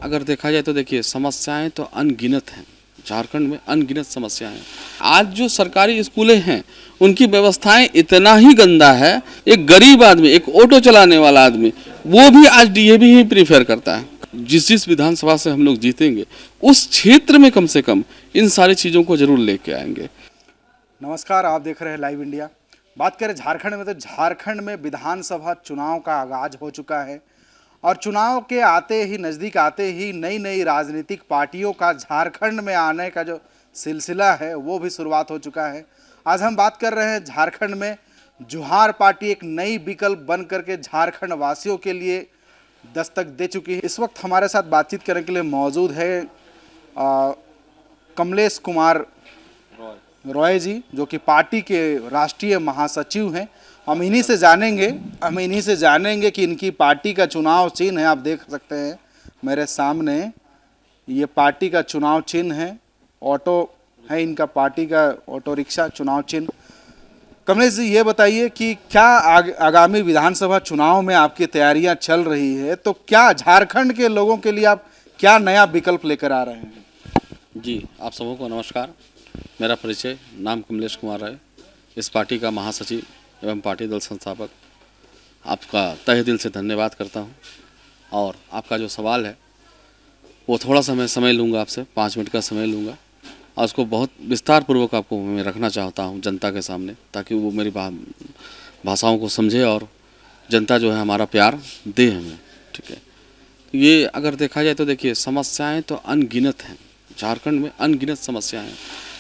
अगर देखा जाए तो देखिए समस्याएं तो अनगिनत हैं। झारखंड में अनगिनत समस्याएं हैं। आज जो सरकारी स्कूलें हैं उनकी व्यवस्थाएं इतना ही गंदा है। एक गरीब आदमी, एक ऑटो चलाने वाला आदमी, वो भी आज डीएवी ही प्रीफर करता है। जिस विधानसभा से हम लोग जीतेंगे उस क्षेत्र में कम से कम इन सारी चीज़ों को जरूर लेके आएंगे। नमस्कार, आप देख रहे हैं लाइव इंडिया। बात करें झारखंड में तो झारखंड में विधानसभा चुनाव का आगाज हो चुका है और चुनाव के आते ही, नज़दीक आते ही नई नई राजनीतिक पार्टियों का झारखंड में आने का जो सिलसिला है वो भी शुरुआत हो चुका है। आज हम बात कर रहे हैं झारखंड में जोहार पार्टी एक नई विकल्प बन करके झारखंड वासियों के लिए दस्तक दे चुकी है। इस वक्त हमारे साथ बातचीत करने के लिए मौजूद है कमलेश कुमार रॉय जी, जो कि पार्टी के राष्ट्रीय महासचिव हैं। हम इन्हीं से जानेंगे कि इनकी पार्टी का चुनाव चिन्ह है। आप देख सकते हैं मेरे सामने, ये पार्टी का चुनाव चिन्ह है। ऑटो है इनका, पार्टी का ऑटो रिक्शा चुनाव चिन्ह। कमलेश जी, ये बताइए कि क्या आगामी विधानसभा चुनाव में आपकी तैयारियां चल रही है, तो क्या झारखंड के लोगों के लिए आप क्या नया विकल्प लेकर आ रहे हैं? जी, आप सबको नमस्कार। मेरा परिचय, नाम कमलेश कुमार है, इस पार्टी का महासचिव एवं पार्टी दल संस्थापक। आपका तहे दिल से धन्यवाद करता हूं। और आपका जो सवाल है वो थोड़ा सा मैं समय लूँगा, आपसे 5 मिनट का समय लूँगा और उसको बहुत विस्तार पूर्वक आपको मैं रखना चाहता हूं जनता के सामने, ताकि वो मेरी भाषाओं को समझे और जनता जो है हमारा प्यार दे हमें। ठीक है, ये अगर देखा जाए तो देखिए समस्याएँ तो अनगिनत हैं। झारखंड में अनगिनत समस्याएँ हैं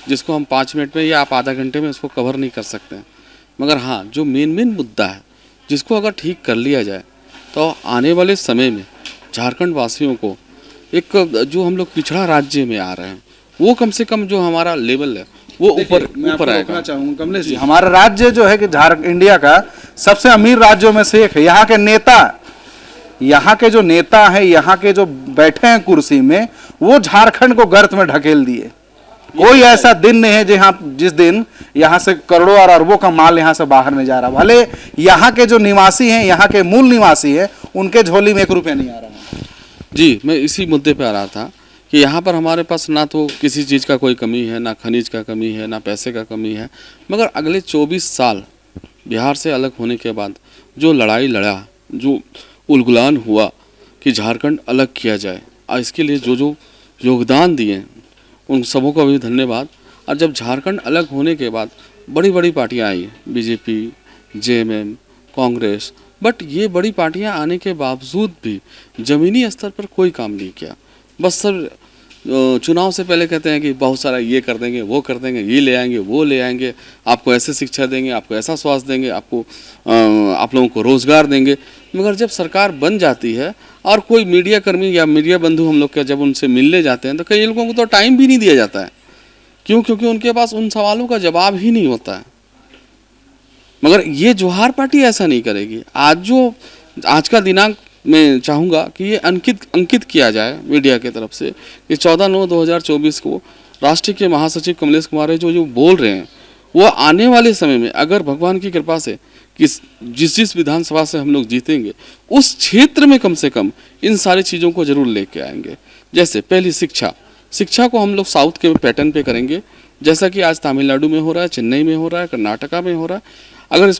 जिसको हम 5 मिनट में या आप आधा घंटे में उसको कवर नहीं कर सकते हैं। मगर हाँ, जो मेन मुद्दा है जिसको अगर ठीक कर लिया जाए तो आने वाले समय में झारखंड वासियों को एक जो हम लोग पिछड़ा राज्य में आ रहे हैं वो कम से कम जो हमारा लेवल है वो ऊपर आएगा। चाहूँगा कमलेश जी, हमारा राज्य जो है कि इंडिया का सबसे अमीर राज्यों में से एक है। यहाँ के नेता, यहाँ के जो नेता हैं, यहाँ के जो बैठे हैं कुर्सी में, वो झारखंड को गर्त में ढकेल दिए। कोई ऐसा दिन नहीं है जिस दिन यहाँ से करोड़ों और अरबों का माल यहाँ से बाहर नहीं जा रहा। भले यहाँ के जो निवासी हैं, यहाँ के मूल निवासी हैं, उनके झोली में 1 रुपया नहीं आ रहा। जी, मैं इसी मुद्दे पे आ रहा था कि यहाँ पर हमारे पास ना तो किसी चीज़ का कोई कमी है, ना खनिज का कमी है, ना पैसे का कमी है। मगर अगले 24 साल बिहार से अलग होने के बाद जो लड़ाई लड़ा, जो उलगुलान हुआ कि झारखंड अलग किया जाए, और इसके लिए जो योगदान दिए उन सबों का भी धन्यवाद। और जब झारखंड अलग होने के बाद बड़ी बड़ी पार्टियां आई, बीजेपी, जेएमएम, कांग्रेस, बट ये बड़ी पार्टियां आने के बावजूद भी ज़मीनी स्तर पर कोई काम नहीं किया। बस सर चुनाव से पहले कहते हैं कि बहुत सारा ये कर देंगे, वो कर देंगे, ये ले आएंगे, वो ले आएंगे, आपको ऐसे शिक्षा देंगे, आपको ऐसा स्वास्थ्य देंगे, आपको आप लोगों को रोज़गार देंगे। मगर जब सरकार बन जाती है और कोई मीडिया कर्मी या मीडिया बंधु हम लोग के जब उनसे मिलने जाते हैं तो कई लोगों को तो टाइम भी नहीं दिया जाता है। क्यों? क्योंकि उनके पास उन सवालों का जवाब ही नहीं होता है। मगर ये जोहार पार्टी ऐसा नहीं करेगी। आज का दिनांक मैं चाहूँगा कि ये अंकित किया जाए मीडिया की तरफ से कि 14/9/2024 को राष्ट्रीय के महासचिव कमलेश कुमार जो बोल रहे हैं वो आने वाले समय में अगर भगवान की कृपा से कि जिस विधानसभा से हम लोग जीतेंगे उस क्षेत्र में कम से कम इन सारी चीज़ों को जरूर लेके आएंगे। जैसे पहली शिक्षा को हम लोग साउथ के पैटर्न पे करेंगे, जैसा कि आज तमिलनाडु में हो रहा है, चेन्नई में हो रहा है, कर्नाटका में हो रहा है। अगर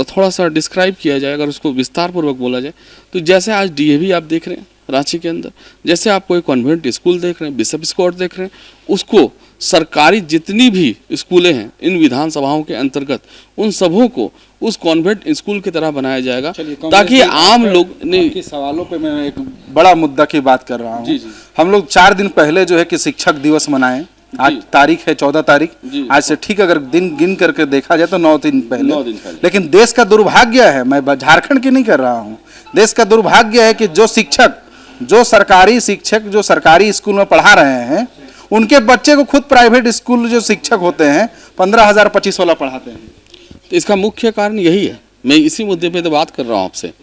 थोड़ा सा डिस्क्राइब किया जाए, अगर उसको विस्तार पूर्वक बोला जाए तो जैसे आज डीएवी आप देख रहे हैं रांची के अंदर, जैसे आप कोई कॉन्वेंट स्कूल देख रहे हैं, बिशप स्कॉट देख रहे हैं, उसको सरकारी जितनी भी स्कूलें हैं इन विधानसभाओं के अंतर्गत उन सबों को उस कॉन्वेंट स्कूल की तरह बनाया जाएगा, ताकि आम लोग ने सवालों पे मैं एक बड़ा मुद्दा की बात कर रहा हूँ। हम लोग 4 दिन पहले जो है कि शिक्षक दिवस मनाए। आज तारीख है 14 तारीख। आज से ठीक अगर दिन गिन करके देखा जाए तो 9 दिन पहले। लेकिन देश का दुर्भाग्य है, मैं झारखंड की नहीं कर रहा हूँ, देश का दुर्भाग्य है कि जो सरकारी शिक्षक जो सरकारी स्कूल में पढ़ा रहे हैं उनके बच्चे को खुद प्राइवेट स्कूल जो शिक्षक होते हैं 15,000 25 वाला पढ़ाते हैं। तो इसका मुख्य कारण यही है। मैं इसी मुद्दे पे तो बात कर रहा हूँ आपसे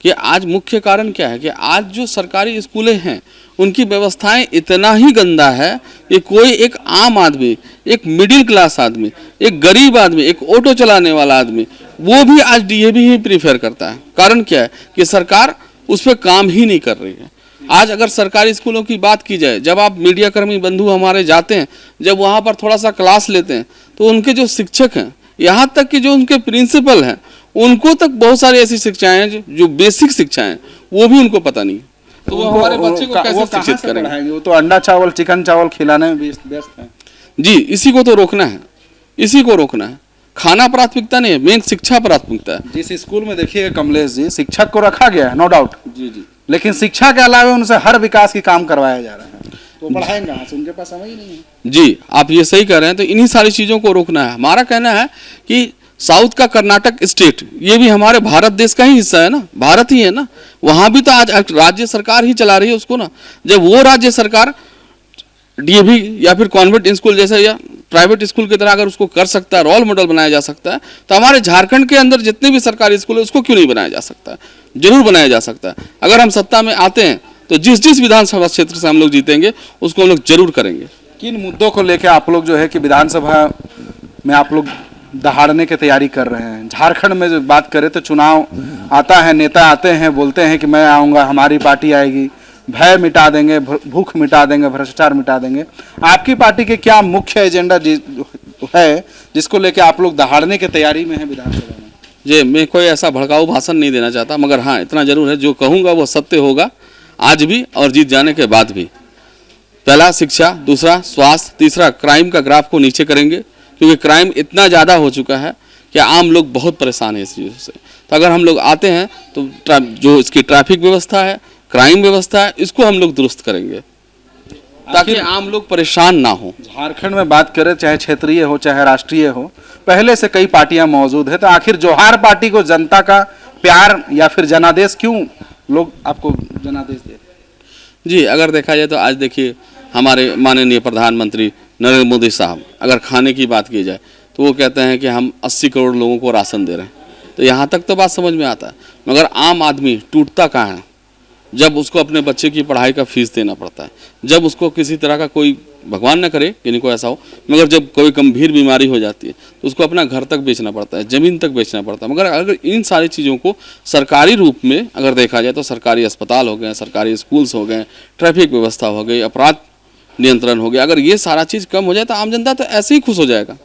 कि आज मुख्य कारण क्या है कि आज जो सरकारी स्कूलें हैं उनकी व्यवस्थाएं इतना ही गंदा है कि कोई एक आम आदमी, एक मिडिल क्लास आदमी, एक गरीब आदमी, एक ऑटो चलाने वाला आदमी, वो भी आज डीएवी ही प्रीफर करता है। कारण क्या है कि सरकार उस पर काम ही नहीं कर रही है। आज अगर सरकारी स्कूलों की बात की जाए, जब आप मीडिया कर्मी बंधु हमारे जाते हैं, जब वहाँ पर थोड़ा सा क्लास लेते हैं, तो उनके जो शिक्षक हैं, यहाँ तक कि जो उनके प्रिंसिपल हैं, उनको तक बहुत सारी ऐसी शिक्षाएं हैं जो बेसिक शिक्षाएं हैं, वो भी उनको पता नहीं। तो वो हमारे बच्चे को कैसे शिक्षित करेंगे? वो तो अंडा चावल चिकन चावल खिलाने में व्यस्त हैं। जी, इसी को तो रोकना है, इसी को रोकना है। खाना प्राथमिकता नहीं है, मेन शिक्षा प्राथमिकता है। जिस स्कूल में देखिएगा कमलेश जी, शिक्षक को रखा गया है नो डाउट, जी जी, लेकिन शिक्षा के अलावा उनसे हर विकास की काम करवाया जा रहा है, तो पढ़ाएंगे कहाँ से? उनके पास समय ही नहीं है। जी, आप ये सही कह रहे हैं। तो इन्हीं सारी चीज़ों को रोकना है। हमारा कहना है कि साउथ का कर्नाटक स्टेट, ये भी हमारे भारत देश का ही हिस्सा है ना, भारत ही है ना। वहाँ भी तो आज राज्य सरकार ही चला रही है उसको ना। जब वो राज्य सरकार डीएवी या फिर कॉन्वेंट स्कूल जैसे या प्राइवेट स्कूल की तरह अगर उसको कर सकता है, रोल मॉडल बनाया जा सकता है, तो हमारे झारखंड के अंदर जितने भी सरकारी स्कूल है उसको क्यों नहीं बनाया जा सकता है? जरूर बनाया जा सकता है। अगर हम सत्ता में आते हैं तो जिस जिस विधानसभा क्षेत्र से हम लोग जीतेंगे उसको हम लोग जरूर करेंगे। किन मुद्दों को लेकर आप लोग जो है कि विधानसभा में आप लोग दहाड़ने की तैयारी कर रहे हैं? झारखंड में जो बात करें तो चुनाव आता है, नेता आते हैं, बोलते हैं कि मैं आऊँगा, हमारी पार्टी आएगी, भय मिटा देंगे, भूख मिटा देंगे, भ्रष्टाचार मिटा देंगे। आपकी पार्टी के क्या मुख्य एजेंडा है जिसको लेकर आप लोग दहाड़ने की तैयारी में है विधानसभा में? जी, मैं कोई ऐसा भड़काऊ भाषण नहीं देना चाहता, मगर हाँ इतना जरूर है, जो कहूँगा वो सत्य होगा, आज भी और जीत जाने के बाद भी। पहला शिक्षा, दूसरा स्वास्थ्य, तीसरा क्राइम का ग्राफ को नीचे करेंगे, क्योंकि क्राइम इतना ज़्यादा हो चुका है कि आम लोग बहुत परेशान हैं इस चीज़ से। तो अगर हम लोग आते हैं तो जो इसकी ट्रैफिक व्यवस्था है, क्राइम व्यवस्था है, इसको हम लोग दुरुस्त करेंगे ताकि आम लोग परेशान ना हो। झारखंड में बात करें, चाहे क्षेत्रीय हो चाहे राष्ट्रीय हो, पहले से कई पार्टियां मौजूद है, तो आखिर जोहार पार्टी को जनता का प्यार या फिर जनादेश क्यों लोग आपको जनादेश देते? जी, अगर देखा जाए तो आज देखिए हमारे माननीय प्रधानमंत्री नरेंद्र मोदी साहब, अगर खाने की बात की जाए तो वो कहते हैं कि हम 80 करोड़ लोगों को राशन दे रहे हैं। तो यहाँ तक तो बात समझ में आता है, मगर आम आदमी टूटता कहाँ है जब उसको अपने बच्चे की पढ़ाई का फीस देना पड़ता है, जब उसको किसी तरह का कोई, भगवान न करे कि नहीं कोई ऐसा हो, मगर जब कोई गंभीर बीमारी हो जाती है तो उसको अपना घर तक बेचना पड़ता है, ज़मीन तक बेचना पड़ता है। मगर अगर इन सारी चीज़ों को सरकारी रूप में अगर देखा जाए तो सरकारी अस्पताल हो गए, सरकारी स्कूल्स हो गए, ट्रैफिक व्यवस्था हो गई, अपराध नियंत्रण हो गया, अगर ये सारा चीज़ कम हो जाए तो आम जनता तो ऐसे ही खुश हो जाएगा।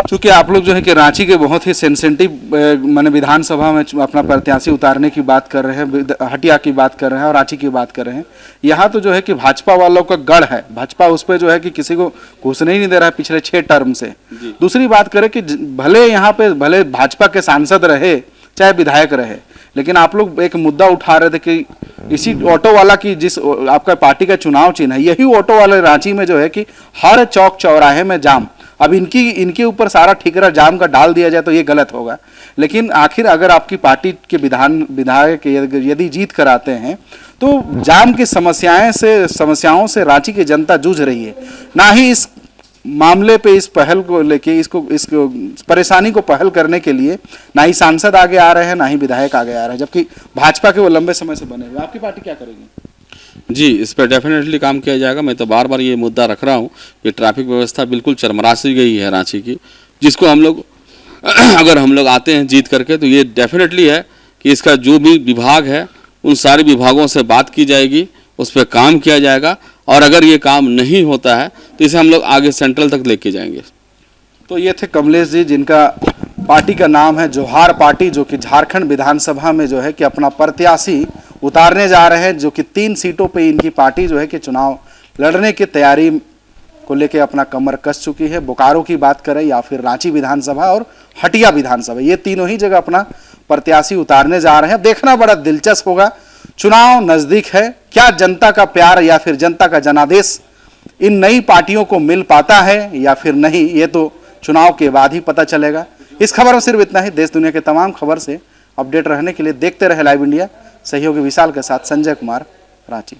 चूँकि आप लोग जो है कि रांची के बहुत ही सेंसिटिव माने विधानसभा में अपना प्रत्याशी उतारने की बात कर रहे हैं, हटिया की बात कर रहे हैं और रांची की बात कर रहे हैं, यहाँ तो जो है कि भाजपा वालों का गढ़ है, भाजपा उस पर जो है कि किसी को घुसने ही नहीं दे रहा है पिछले 6 टर्म से। दूसरी बात करें कि भले यहाँ पे भले भाजपा के सांसद रहे चाहे विधायक रहे, लेकिन आप लोग एक मुद्दा उठा रहे थे कि इसी ऑटो वाला की, जिस आपका पार्टी का चुनाव चिन्ह है, यही ऑटो वाले रांची में जो है कि हर चौक चौराहे में जाम। अब इनके ऊपर सारा ठिकरा जाम का डाल दिया जाए तो ये गलत होगा। लेकिन आखिर अगर आपकी पार्टी के विधायक यदि जीत कर आते हैं तो जाम की समस्याओं से रांची की जनता जूझ रही है। ना ही इस मामले पे, इस पहल को लेके, इसको परेशानी को पहल करने के लिए ना ही सांसद आगे आ रहे हैं, ना ही विधायक आगे आ रहे हैं, जबकि भाजपा के वो लंबे समय से बने हुए। आपकी पार्टी क्या करेगी? जी, इस पर डेफिनेटली काम किया जाएगा। मैं तो बार बार ये मुद्दा रख रहा हूँ कि ट्रैफिक व्यवस्था बिल्कुल चरमरा सी गई है रांची की, जिसको हम लोग अगर हम लोग आते हैं जीत करके तो ये डेफिनेटली है कि इसका जो भी विभाग है उन सारे विभागों से बात की जाएगी, उस पर काम किया जाएगा, और अगर ये काम नहीं होता है तो इसे हम लोग आगे सेंट्रल तक लेके जाएंगे। तो ये थे कमलेश जी, जिनका पार्टी का नाम है जोहार पार्टी, जो कि झारखंड विधानसभा में जो है कि अपना प्रत्याशी उतारने जा रहे हैं, जो कि 3 सीटों पे इनकी पार्टी जो है कि चुनाव लड़ने की तैयारी को लेके अपना कमर कस चुकी है। बोकारो की बात करें या फिर रांची विधानसभा और हटिया विधानसभा, ये तीनों ही जगह अपना प्रत्याशी उतारने जा रहे हैं। देखना बड़ा दिलचस्प होगा, चुनाव नज़दीक है, क्या जनता का प्यार या फिर जनता का जनादेश इन नई पार्टियों को मिल पाता है या फिर नहीं, ये तो चुनाव के बाद ही पता चलेगा। इस खबर में सिर्फ इतना ही। देश दुनिया के तमाम खबर से अपडेट रहने के लिए देखते रहे लाइव इंडिया। सहयोगी विशाल के साथ संजय कुमार, रांची।